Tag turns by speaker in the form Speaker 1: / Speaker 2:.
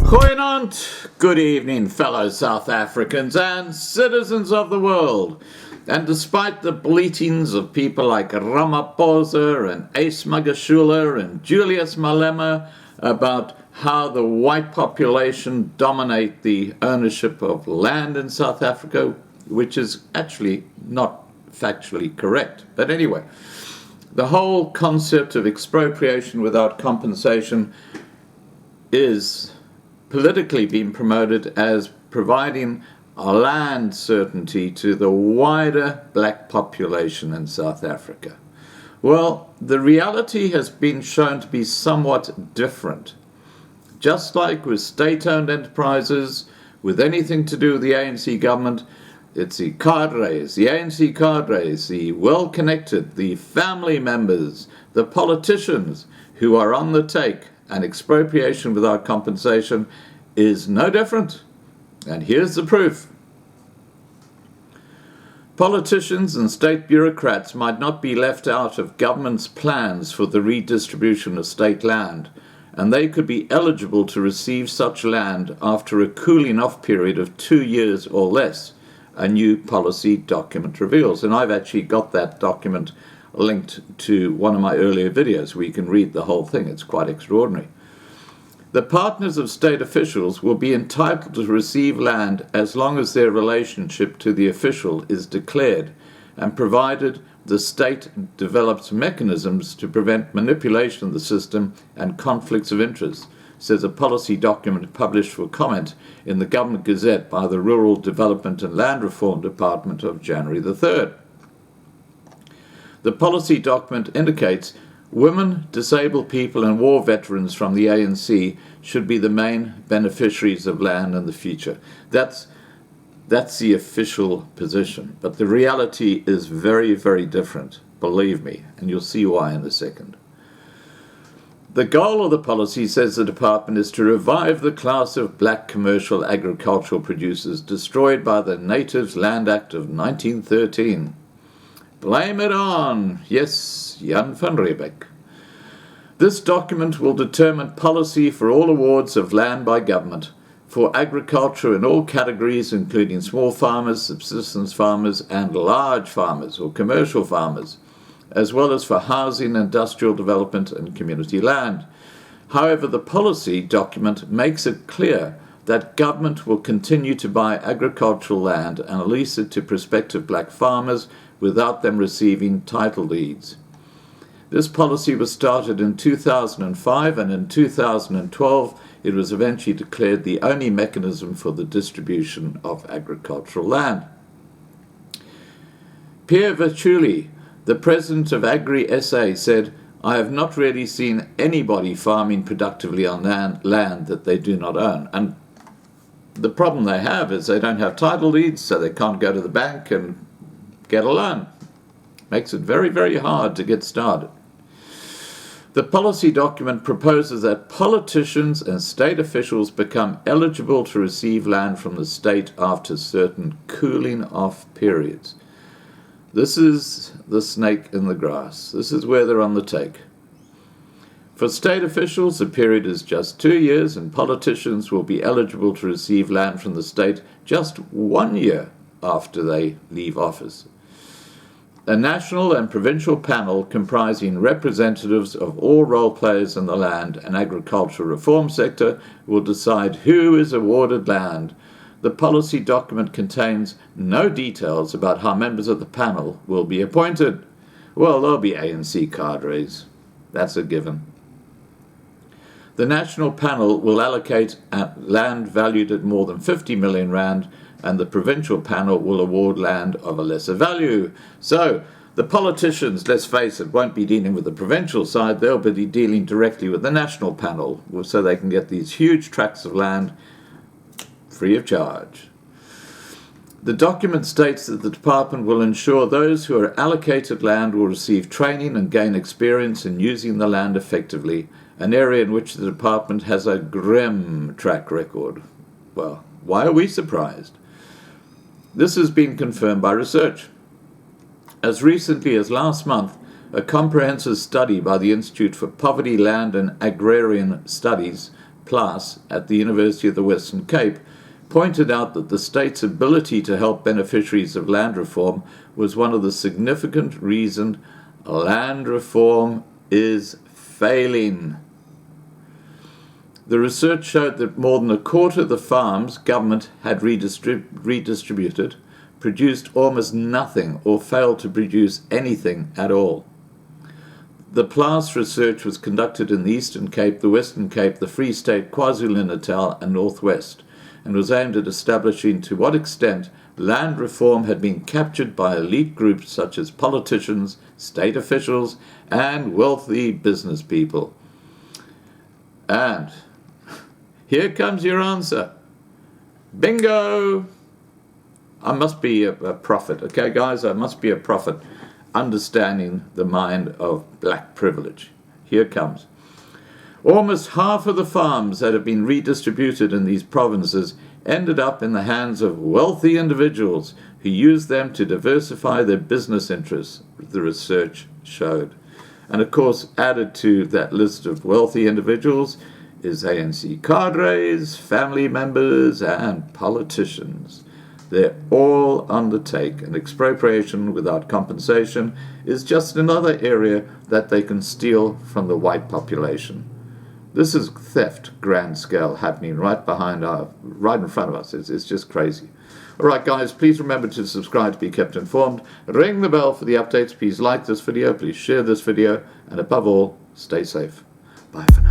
Speaker 1: Goeienaand, good evening, fellow South Africans and citizens of the world. And despite the bleatings of people like Ramaphosa and Ace Magashule and Julius Malema about how the white population dominate the ownership of land in South Africa, which is actually not factually correct. But anyway, the whole concept of expropriation without compensation is politically being promoted as providing a land certainty to the wider black population in South Africa. Well, the reality has been shown to be somewhat different. Just like with state-owned enterprises, with anything to do with the ANC government, it's the cadres, the ANC cadres, the well-connected, the family members, the politicians who are on the take, and expropriation without compensation is no different. And here's the proof. Politicians and state bureaucrats might not be left out of government's plans for the redistribution of state land, and they could be eligible to receive such land after a cooling-off period of 2 years or less, a new policy document reveals. And I've actually got that document linked to one of my earlier videos where you can read the whole thing. It's quite extraordinary. The partners of state officials will be entitled to receive land as long as their relationship to the official is declared, and provided the state develops mechanisms to prevent manipulation of the system and conflicts of interest, says a policy document published for comment in the Government Gazette by the Rural Development and Land Reform Department of January the 3rd. The policy document indicates women, disabled people and war veterans from the ANC should be the main beneficiaries of land in the future. That's the official position. But the reality is very, very different, believe me, and you'll see why in a second. The goal of the policy, says the department, is to revive the class of black commercial agricultural producers destroyed by the Natives Land Act of 1913. Blame it on, yes, Jan van Riebeck. This document will determine policy for all awards of land by government, for agriculture in all categories, including small farmers, subsistence farmers, and large farmers or commercial farmers, as well as for housing, industrial development, and community land. However, the policy document makes it clear that government will continue to buy agricultural land and lease it to prospective black farmers without them receiving title deeds. This policy was started in 2005, and in 2012 it was eventually declared the only mechanism for the distribution of agricultural land. Pierre Verchuli, the president of Agri SA, said, "I have not really seen anybody farming productively on land that they do not own." And the problem they have is they don't have title deeds, so they can't go to the bank and get a loan. Makes it very, very hard to get started. The policy document proposes that politicians and state officials become eligible to receive land from the state after certain cooling-off periods. This is the snake in the grass. This is where they're on the take. For state officials, the period is just 2 years, and politicians will be eligible to receive land from the state just 1 year after they leave office. A national and provincial panel comprising representatives of all role players in the land and agricultural reform sector will decide who is awarded land. The policy document contains no details about how members of the panel will be appointed. Well, they'll be ANC cadres. That's a given. The national panel will allocate land valued at more than 50 million rand, and the provincial panel will award land of a lesser value. So the politicians, let's face it, won't be dealing with the provincial side. They'll be dealing directly with the national panel, so they can get these huge tracts of land free of charge. The document states that the department will ensure those who are allocated land will receive training and gain experience in using the land effectively, an area in which the department has a grim track record. Well, why are we surprised? This has been confirmed by research. As recently as last month, a comprehensive study by the Institute for Poverty, Land and Agrarian Studies, Plaas at the University of the Western Cape pointed out that the state's ability to help beneficiaries of land reform was one of the significant reasons land reform is failing. The research showed that more than a quarter of the farms government had redistributed produced almost nothing or failed to produce anything at all. The Plaas research was conducted in the Eastern Cape, the Western Cape, the Free State, KwaZulu-Natal and Northwest, and was aimed at establishing to what extent land reform had been captured by elite groups such as politicians, state officials, and wealthy business people. And here comes your answer. Bingo! I must be a prophet, okay, guys? I must be a prophet, understanding the mind of black privilege. Here comes. Almost half of the farms that have been redistributed in these provinces ended up in the hands of wealthy individuals who used them to diversify their business interests, the research showed. And of course, added to that list of wealthy individuals is ANC cadres, family members, and politicians. They all undertake, and expropriation without compensation is just another area that they can steal from the white population. This is theft, grand scale, happening right in front of us. It's just crazy. All right, guys, please remember to subscribe to be kept informed. Ring the bell for the updates. Please like this video. Please share this video. And above all, stay safe. Bye for now.